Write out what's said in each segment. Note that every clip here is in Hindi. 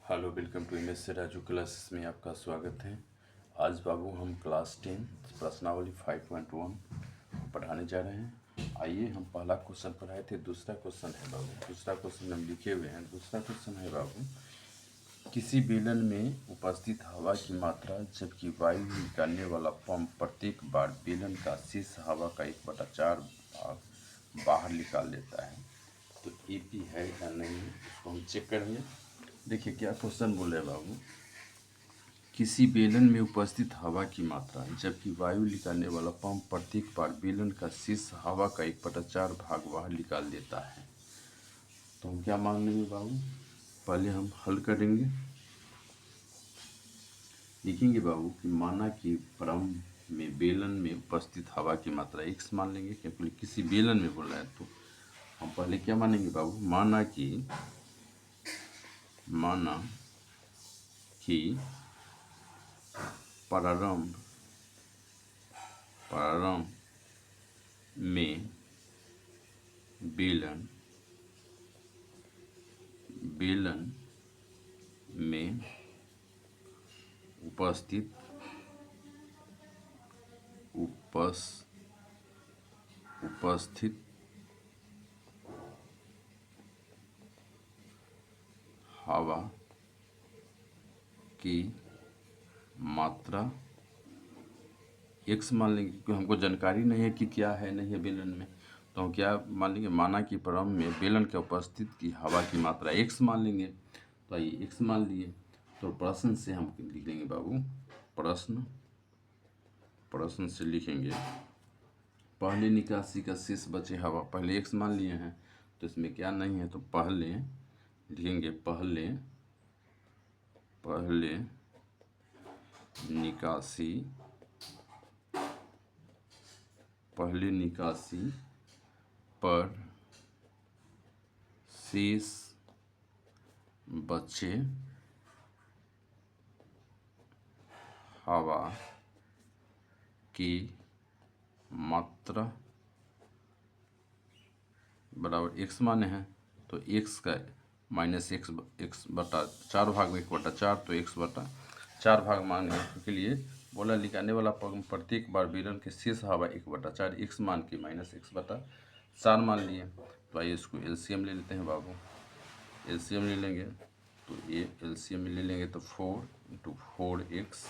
Hello, welcome to M S से राजू क्लासेस में आपका स्वागत है। आज बाबू हम क्लास 10 प्रश्नावली 5.1 पढ़ाने जा रहे हैं। आइए, हम पहला क्वेश्चन पढ़ाए थे, दूसरा क्वेश्चन है बाबू। दूसरा क्वेश्चन हम लिखे हुए हैं। दूसरा क्वेश्चन है बाबू, किसी बेलन में उपस्थित हवा की मात्रा जबकि वायु निकालने वाला पंप प्रत्येक बार बेलन का शेष हवा का 1/4 भाग बाहर निकाल लेता है। तो एपी है या नहीं, इसको हम चेक करेंगे। देखिए क्या क्वेश्चन बोले बाबू, किसी बेलन में उपस्थित हवा की मात्रा जबकि वायु निकालने वाला पंप प्रत्येक बार बेलन का शेष हवा का 1/4 भाग बाहर निकाल देता है। तो हम क्या मान लेंगे बाबू, पहले हम हल करेंगे। लिखेंगे बाबू कि माना कि प्रारंभ में बेलन में उपस्थित हवा की मात्रा x मान लेंगे, क्योंकि किसी बेलन में बोला है। तो हम पहले क्या मानेंगे बाबू, माना कि प्रारंभ में बेलन में उपस्थित हवा की मात्रा x मान लेंगे, क्योंकि हमको जानकारी नहीं है कि क्या है नहीं है बेलन में। तो हम क्या मान लेंगे, माना कि प्रारंभ में बेलन के उपस्थित की हवा की मात्रा x मान लेंगे। तो आइए x मान लिए, तो प्रश्न से हम लिख देंगे बाबू, प्रश्न से लिखेंगे पहले निकासी का शेष बचे हवा। पहले x मान लिए हैं तो इसमें क्या नहीं है, तो पहले लिखेंगे पहले निकासी पर शेष बचे हवा की मात्रा बराबर x माने हैं। तो x का माइनस x बटा 4 भाग में 1/4, तो x/4 भाग माने के लिए बोला निकालने वाला प्रत्येक बार बेलन के शेष हवा 1/4 x मान के माइनस x/4 मान लिए। तो आइए इसको एलसीएम ले लेते हैं बाबू। एलसीएम ले लेंगे तो ये एलसीएम ले लेंगे तो 4 × 4x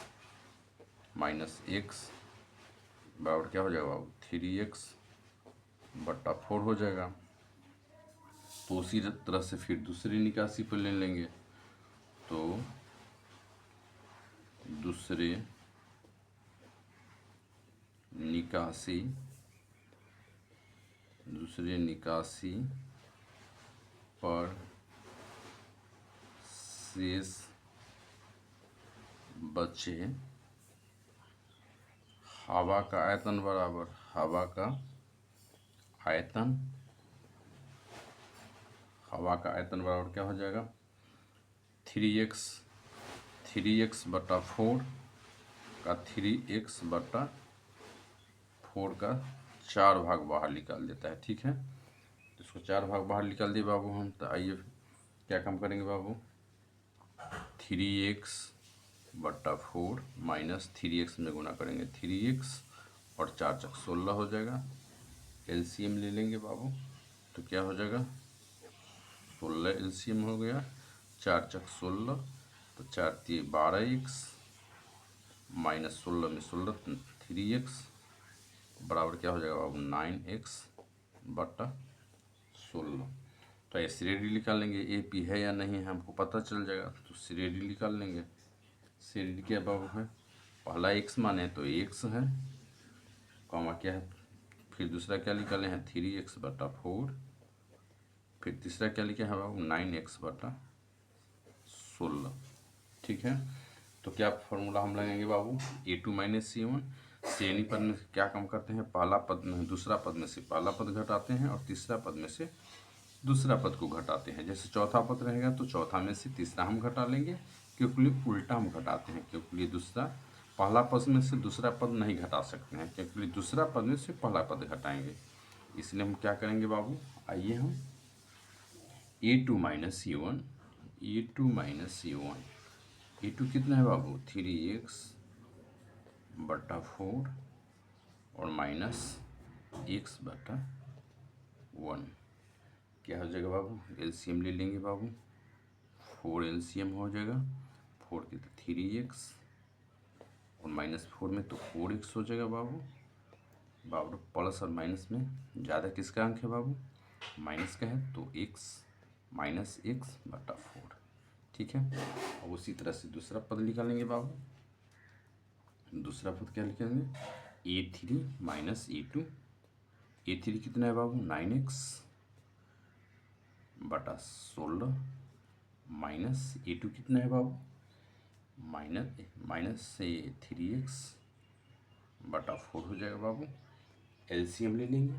माइनस x बराबर क्या हो जाएगा बाबू, 3x/4 हो जाएगा। तो उसी तरह से फिर दूसरी निकासी पर ले लेंगे, तो दूसरे निकासी पर शेष बचे हवा का आयतन बराबर हवा का आयतन बराबर क्या हो जाएगा, 3x/4 का 3x/4 का 4 भाग बाहर निकाल देता है। ठीक है, तो इसको 4 भाग बाहर निकाल दिए बाबू हम। तो आइए क्या काम करेंगे बाबू, 3x/4 माइनस 3x में गुना करेंगे, 3x और 4 × 16 हो जाएगा। एलसीएम ले लेंगे बाबू, तो क्या हो जाएगा, 16 एलसीएम हो गया, 4 × 16 तो 4 × 3 12x माइनस 16 में 16 3x बराबर क्या हो जाएगा बाबू, 9x/16। तो ये श्रेणी निकाल लेंगे, ए पी है या नहीं है हमको पता चल जाएगा। तो श्रेणी निकाल लेंगे। श्रेणी क्या बाबू है, पहला x माने तो x है, कॉमा क्या है, फिर दूसरा क्या निकाले हैं, 3x/4, फिर तीसरा क्या लिखे हैं बाबू, 9x/16। ठीक है, तो क्या फॉर्मूला हम लगाएंगे बाबू, a2 - c1। श्रेणी पद में क्या काम करते हैं, पहला पद में दूसरा पद में से पहला पद घटाते हैं और तीसरा पद में से दूसरा पद को घटाते हैं। जैसे चौथा पद रहेगा तो चौथा में से तीसरा हम घटा लेंगे, क्योंकि उल्टा हम घटाते हैं, क्योंकि दूसरा पहला पद में से दूसरा पद नहीं घटा सकते हैं, क्योंकि दूसरा पद में से पहला पद घटाएंगे। इसलिए हम क्या करेंगे बाबू, आइए हम a2 - c1 A2 minus A1। A2 कितना है बाबू 3x/4 और माइनस x/1। क्या हो जाएगा बाबू, एलसीएम ले लेंगे बाबू, 4 एलसीएम हो जाएगा, 4 की तो 3x और -4 में तो 4x हो जाएगा बाबू। बाबू प्लस और माइनस में ज़्यादा किसका अंक है बाबू, माइनस का है, तो x माइनस x/4। ठीक है। और उसी तरह से दूसरा पद निकालेंगे बाबू। दूसरा पद क्या लिखेंगे, A3 माइनस A2। A3 कितना है बाबू 9x/16 माइनस A2 कितना है बाबू माइनस से 3x/4 हो जाएगा बाबू। एलसीएम ले लेंगे,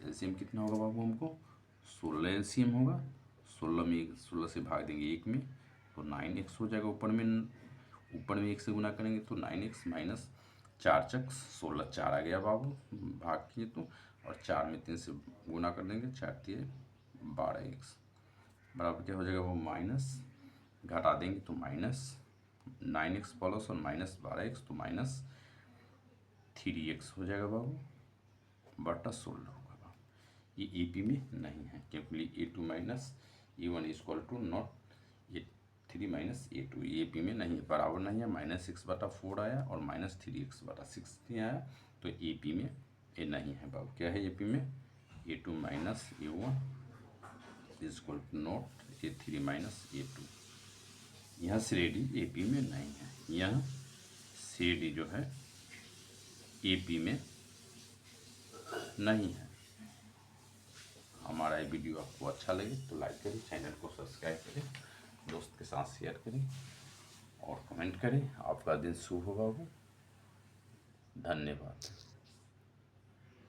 एलसीएम कितना होगा बाबू हमको 16 एलसीएम होगा, 16 में 16 से भाग देंगे 1 में तो 9x हो जाएगा। ऊपर में 1 से गुना करेंगे तो 9x माइनस 4 चक 16, 4 आ गया बाबू भाग किए तो, और 4 में 3 से गुना कर देंगे, 4 3 12x बराबर क्या हो जाएगा वो माइनस, घटा देंगे तो माइनस 9x प्लस और माइनस 12x तो माइनस 3x हो जाएगा बाबू बटा 16 होगा बाबू। ये AP में नहीं है क्योंकि A2 minus A1 equal to not A3 minus A2, AP में नहीं है, बराबर नहीं है। -6/4 आया और -3x/6 नहीं आया, तो AP में ये नहीं है बाबू। क्या है AP में, A2 minus A1 equal to not A3 minus A2। यहाँ श्रेणी AP में नहीं है, यहाँ श्रेणी जो है AP में नहीं है। हमारा ये वीडियो आपको अच्छा लगे तो लाइक करें, चैनल को सब्सक्राइब करें, दोस्त के साथ शेयर करें और कमेंट करें। आपका दिन शुभ हो बाबू, धन्यवाद।